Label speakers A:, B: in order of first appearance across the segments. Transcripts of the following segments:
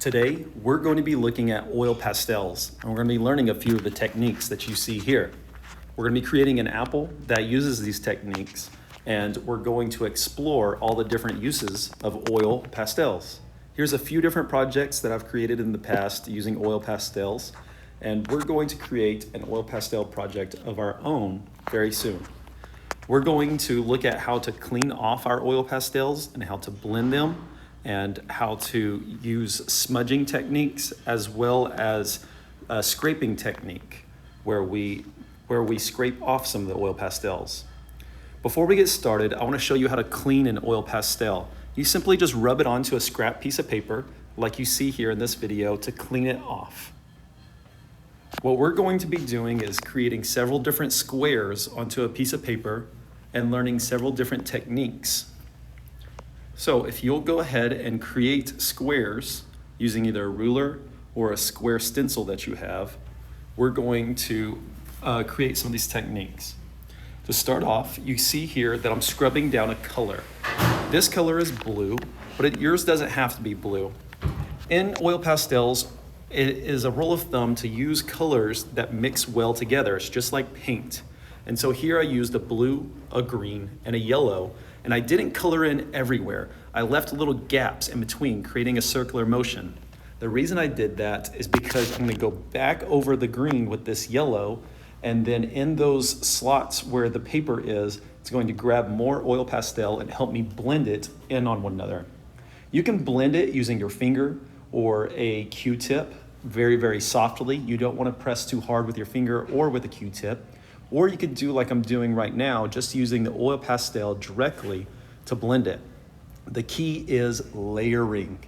A: Today, we're going to be looking at oil pastels, and we're going to be learning a few of the techniques that you see here. We're going to be creating an apple that uses these techniques, and we're going to explore all the different uses of oil pastels. Here's a few different projects that I've created in the past using oil pastels, and we're going to create an oil pastel project of our own very soon. We're going to look at how to clean off our oil pastels and how to blend them, and how to use smudging techniques as well as a scraping technique where we scrape off some of the oil pastels. Before we get started, I want to show you how to clean an oil pastel. You simply just rub it onto a scrap piece of paper like you see here in this video to clean it off. What we're going to be doing is creating several different squares onto a piece of paper and learning several different techniques. So if you'll go ahead and create squares using either a ruler or a square stencil that you have, we're going to create some of these techniques. To start off, you see here that I'm scrubbing down a color. This color is blue, but yours doesn't have to be blue. In oil pastels, it is a rule of thumb to use colors that mix well together. It's just like paint. And so here I used a blue, a green, and a yellow, and I didn't color in everywhere. I left little gaps in between, creating a circular motion. The reason I did that is because I'm gonna go back over the green with this yellow, and then in those slots where the paper is, it's going to grab more oil pastel and help me blend it in on one another. You can blend it using your finger or a Q-tip very, very softly. You don't wanna press too hard with your finger or with a Q-tip. Or you could do like I'm doing right now, just using the oil pastel directly to blend it. The key is layering.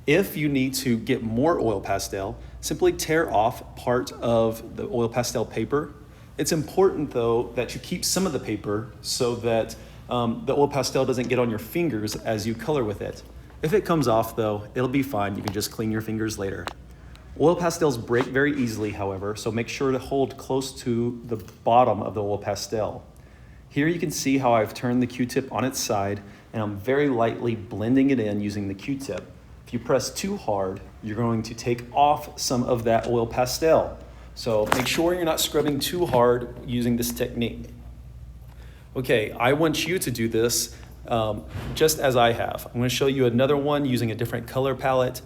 A: If you need to get more oil pastel, simply tear off part of the oil pastel paper. It's important though that you keep some of the paper so that the oil pastel doesn't get on your fingers as you color with it. If it comes off though, it'll be fine. You can just clean your fingers later. Oil pastels break very easily, however, so make sure to hold close to the bottom of the oil pastel. Here you can see how I've turned the Q-tip on its side, and I'm very lightly blending it in using the Q-tip. If you press too hard, you're going to take off some of that oil pastel. So make sure you're not scrubbing too hard using this technique. Okay, I want you to do this just as I have. I'm going to show you another one using a different color palette.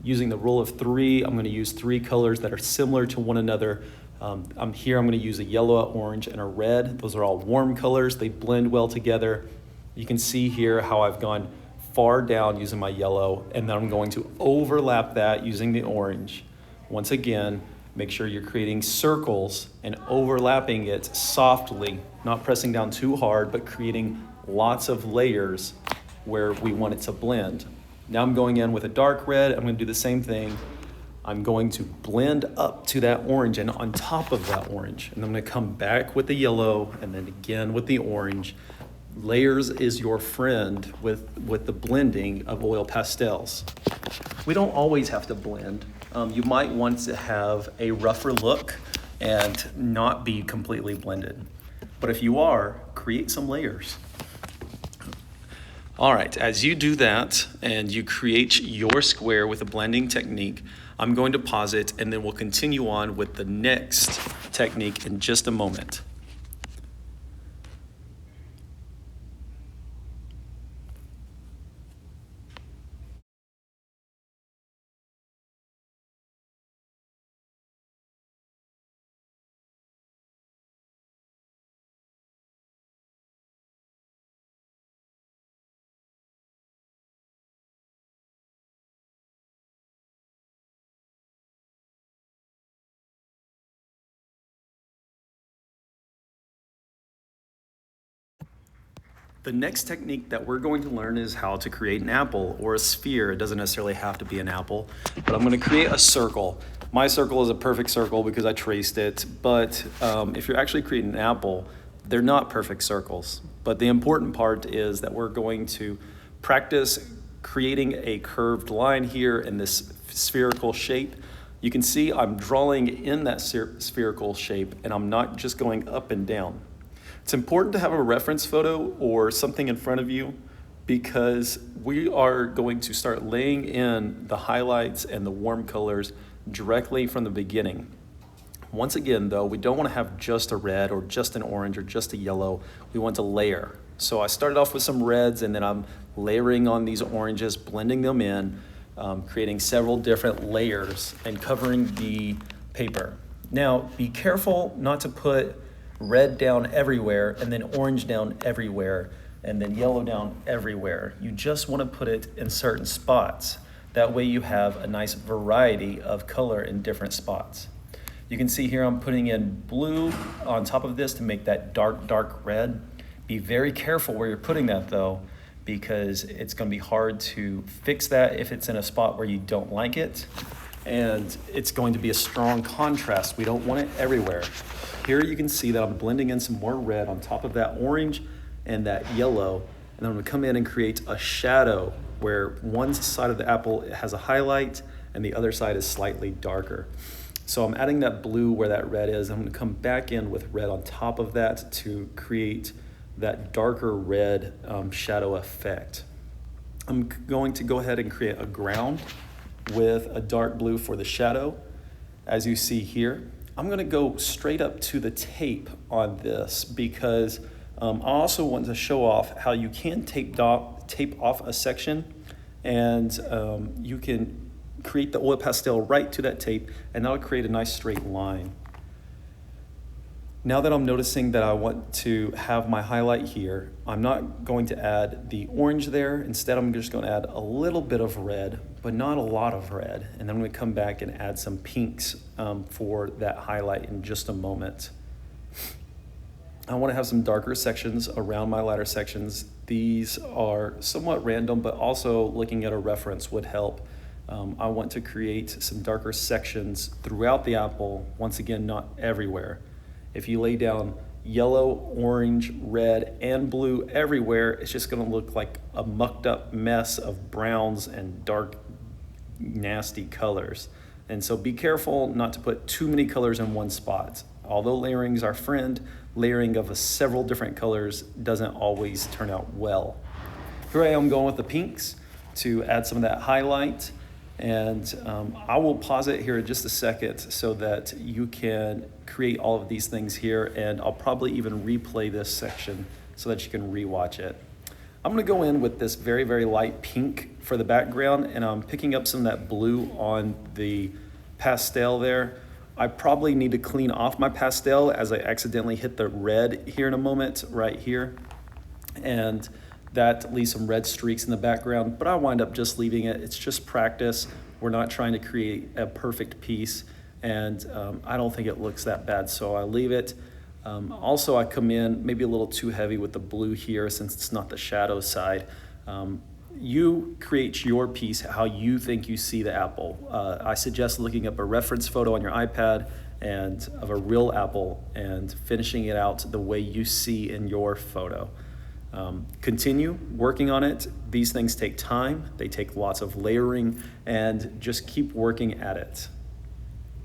A: Using the rule of three, I'm going to use three colors that are similar to one another. I'm going to use a yellow, a orange, and a red. Those are all warm colors. They blend well together. You can see here how I've gone far down using my yellow, and then I'm going to overlap that using the orange. Once again, make sure you're creating circles and overlapping it softly, not pressing down too hard, but creating lots of layers where we want it to blend. Now I'm going in with a dark red. I'm going to do the same thing. I'm going to blend up to that orange and on top of that orange. And I'm going to come back with the yellow and then again with the orange. Layers is your friend with the blending of oil pastels. We don't always have to blend. You might want to have a rougher look and not be completely blended. But if you are, create some layers. All right, as you do that and you create your square with a blending technique, I'm going to pause it and then we'll continue on with the next technique in just a moment. The next technique that we're going to learn is how to create an apple or a sphere. It doesn't necessarily have to be an apple, but I'm going to create a circle. My circle is a perfect circle because I traced it, but if you're actually creating an apple, they're not perfect circles. But the important part is that we're going to practice creating a curved line here in this spherical shape. You can see I'm drawing in that spherical shape and I'm not just going up and down. It's important to have a reference photo or something in front of you because we are going to start laying in the highlights and the warm colors directly from the beginning. Once again, though, we don't want to have just a red or just an orange or just a yellow. We want to layer. So I started off with some reds, and then I'm layering on these oranges, blending them in, creating several different layers and covering the paper. Now, be careful not to put red down everywhere and then orange down everywhere and then yellow down everywhere. You just want to put it in certain spots. That way you have a nice variety of color in different spots. You can see here I'm putting in blue on top of this to make that dark red. Be very careful where you're putting that though, because it's going to be hard to fix that if it's in a spot where you don't like it. And it's going to be a strong contrast. We don't want it everywhere. Here you can see that I'm blending in some more red on top of that orange and that yellow. And I'm going to come in and create a shadow where one side of the apple has a highlight and the other side is slightly darker. So I'm adding that blue where that red is. I'm going to come back in with red on top of that to create that darker red shadow effect. I'm going to go ahead and create a ground with a dark blue for the shadow, as you see here. I'm going to go straight up to the tape on this because I also want to show off how you can tape off a section, and you can create the oil pastel right to that tape, and that'll create a nice straight line. Now that I'm noticing that I want to have my highlight here, I'm not going to add the orange there. Instead, I'm just going to add a little bit of red, but not a lot of red. And then I'm going to come back and add some pinks for that highlight in just a moment. I want to have some darker sections around my lighter sections. These are somewhat random, but also looking at a reference would help. I want to create some darker sections throughout the apple, once again, not everywhere. If you lay down yellow, orange, red, and blue everywhere, it's just going to look like a mucked up mess of browns and dark, nasty colors. And so be careful not to put too many colors in one spot. Although layering is our friend, layering of several different colors doesn't always turn out well. Here I am going with the pinks to add some of that highlight. And I will pause it here in just a second so that you can create all of these things here, and I'll probably even replay this section so that you can rewatch it. I'm gonna go in with this very, very light pink for the background, and I'm picking up some of that blue on the pastel there. I probably need to clean off my pastel as I accidentally hit the red here in a moment, right here. And that leaves some red streaks in the background, but I wind up just leaving it. It's just practice. We're not trying to create a perfect piece, and I don't think it looks that bad, so I leave it. Also, I come in maybe a little too heavy with the blue here since it's not the shadow side. You create your piece how you think you see the apple. I suggest looking up a reference photo on your iPad and of a real apple and finishing it out the way you see in your photo. Continue working on it. These things take time. They take lots of layering, and just keep working at it.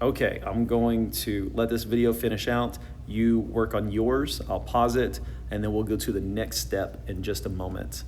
A: Okay, I'm going to let this video finish out. You work on yours. I'll pause it, and then we'll go to the next step in just a moment.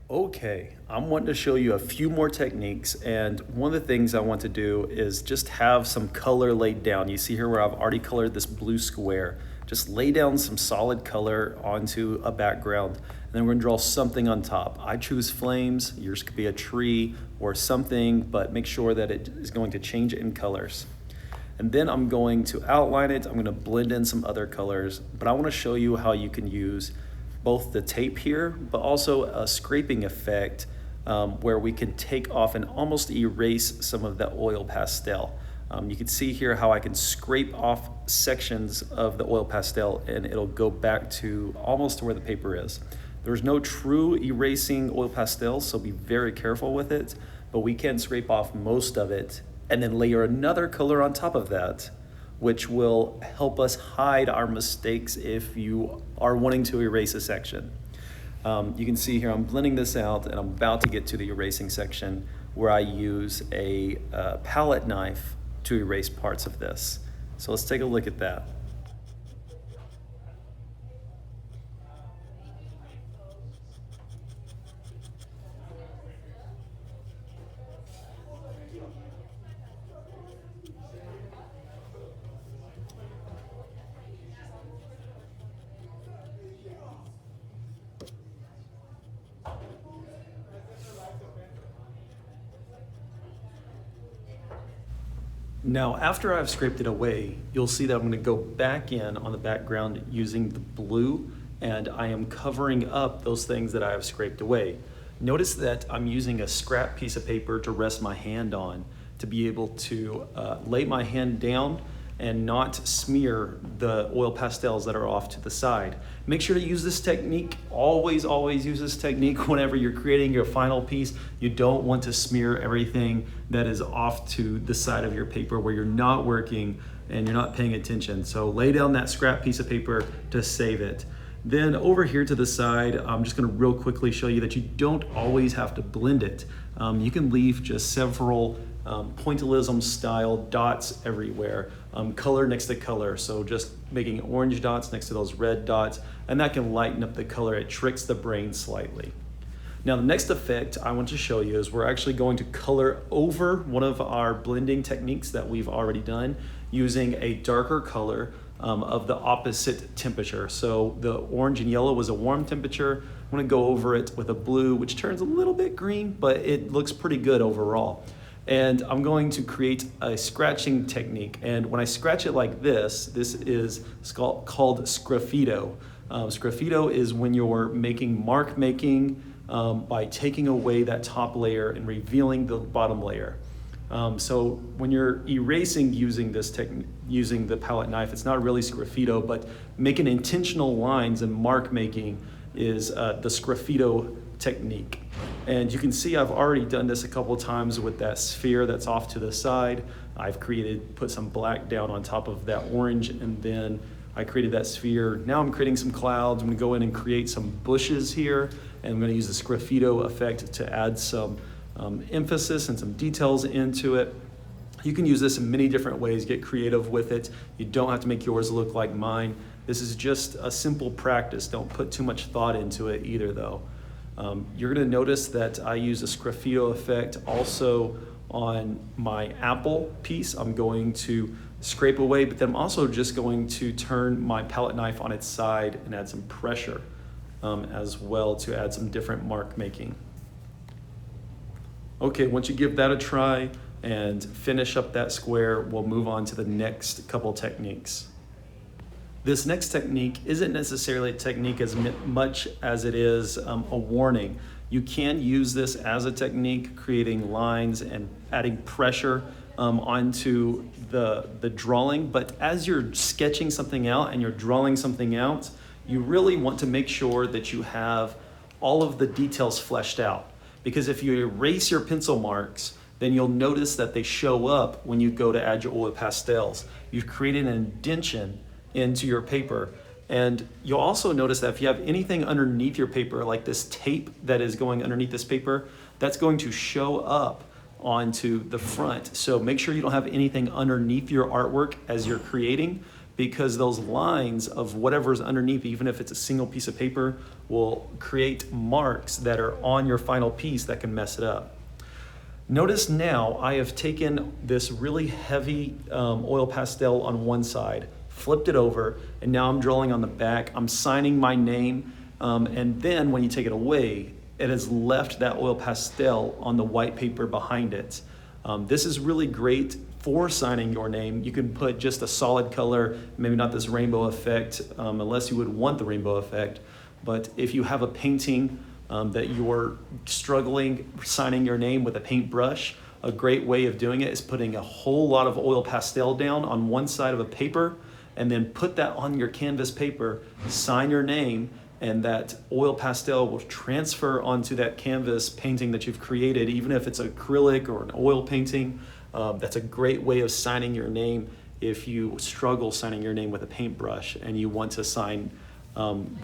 A: Okay, I'm wanting to show you a few more techniques, and one of the things I want to do is just have some color laid down. You see here where I've already colored this blue square. Just lay down some solid color onto a background, and then we're gonna draw something on top. I choose flames, yours could be a tree or something, but make sure that it is going to change in colors. And then I'm going to outline it, I'm gonna blend in some other colors, but I wanna show you how you can use both the tape here, but also a scraping effect where we can take off and almost erase some of the oil pastel. You can see here how I can scrape off sections of the oil pastel and it'll go back to almost to where the paper is. There's no true erasing oil pastels, so be very careful with it, but we can scrape off most of it and then layer another color on top of that, which will help us hide our mistakes if you are wanting to erase a section. You can see here I'm blending this out and I'm about to get to the erasing section where I use a palette knife to erase parts of this. So let's take a look at that. Now, after I've scraped it away, you'll see that I'm gonna go back in on the background using the blue, and I am covering up those things that I have scraped away. Notice that I'm using a scrap piece of paper to rest my hand on to be able to lay my hand down and not smear the oil pastels that are off to the side. Make sure to use this technique. Always use this technique whenever you're creating your final piece. You don't want to smear everything that is off to the side of your paper where you're not working and you're not paying attention. So lay down that scrap piece of paper to save it. Then over here to the side, I'm just gonna real quickly show you that you don't always have to blend it. You can leave just several pointillism style dots everywhere, color next to color. So just making orange dots next to those red dots, and that can lighten up the color. It tricks the brain slightly. Now the next effect I want to show you is we're actually going to color over one of our blending techniques that we've already done using a darker color of the opposite temperature. So the orange and yellow was a warm temperature. I'm gonna go over it with a blue, which turns a little bit green, but it looks pretty good overall. And I'm going to create a scratching technique. And when I scratch it like this is called sgraffito. Sgraffito is when you're making mark making by taking away that top layer and revealing the bottom layer. So when you're erasing using this technique, using the palette knife, it's not really sgraffito, but making intentional lines and mark making is the sgraffito technique. And you can see I've already done this a couple of times with that sphere that's off to the side. I've put some black down on top of that orange, and then I created that sphere. Now I'm creating some clouds. I'm gonna go in and create some bushes here, and I'm gonna use the sgraffito effect to add some emphasis and some details into it. You can use this in many different ways, get creative with it. You don't have to make yours look like mine. This is just a simple practice. Don't put too much thought into it either though. You're gonna notice that I use a sgraffito effect also on my apple piece. I'm going to scrape away, but then I'm also just going to turn my palette knife on its side and add some pressure as well to add some different mark making. Okay, once you give that a try and finish up that square, we'll move on to the next couple techniques. This next technique isn't necessarily a technique as much as it is a warning. You can use this as a technique, creating lines and adding pressure onto the drawing, but as you're sketching something out and you're drawing something out, you really want to make sure that you have all of the details fleshed out. Because if you erase your pencil marks, then you'll notice that they show up when you go to add your oil pastels. You've created an indentation into your paper. And you'll also notice that if you have anything underneath your paper, like this tape that is going underneath this paper, that's going to show up onto the front. So make sure you don't have anything underneath your artwork as you're creating, because those lines of whatever's underneath, even if it's a single piece of paper, will create marks that are on your final piece that can mess it up. Notice now I have taken this really heavy oil pastel on one side, flipped it over, and now I'm drawing on the back. I'm signing my name, and then when you take it away, it has left that oil pastel on the white paper behind it. This is really great for signing your name. You can put just a solid color, maybe not this rainbow effect, unless you would want the rainbow effect. But if you have a painting that you're struggling signing your name with a paintbrush, a great way of doing it is putting a whole lot of oil pastel down on one side of a paper, and then put that on your canvas paper, sign your name, and that oil pastel will transfer onto that canvas painting that you've created, even if it's acrylic or an oil painting. That's a great way of signing your name if you struggle signing your name with a paintbrush and you want to sign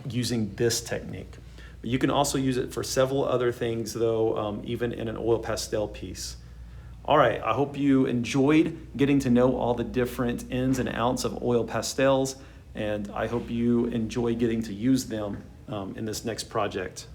A: using this technique. You can also use it for several other things though, even in an oil pastel piece. All right, I hope you enjoyed getting to know all the different ins and outs of oil pastels, and I hope you enjoy getting to use them in this next project.